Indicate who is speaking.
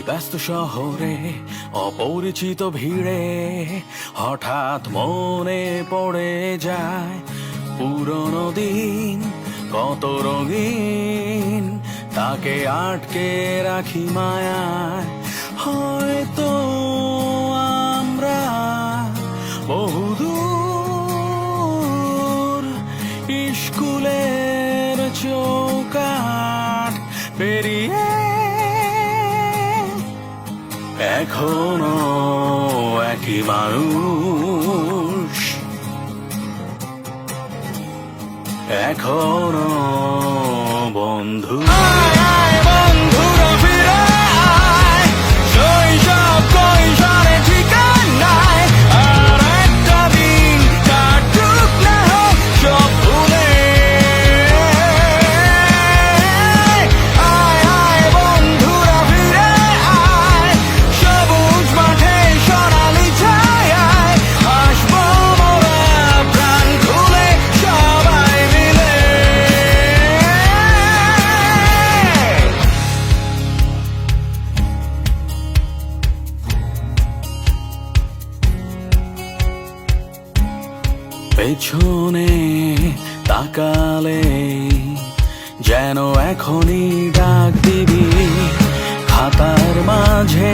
Speaker 1: ব্যস্ত শহরে অপরিচিত ভিড়ে হঠাৎ মনে পড়ে যায় পুরনো দিন, কত রঙিন তাকে আটকে রাখি মায়ায়। হয়তো আমরা বহুদূর স্কুলের চৌকাঠ পেরিয়ে এখনো একই মানুষ, এখনো বন্ধু। বন্ধুরা ফিরে আয়, শৈশব কৈশোরে ঠিকানায়, আর একটা দিন কাটুক না হোক সব ভুলে। আয় আয় বন্ধুরা ফিরে আয়, সবুজ মাঠে সোনালি ছায়ায় হাসবো মোরা প্রাণ খুলে সবাই মিলে। পেছনে তাকালে যেন এখনই ডাক দিবি, খাতার মাঝে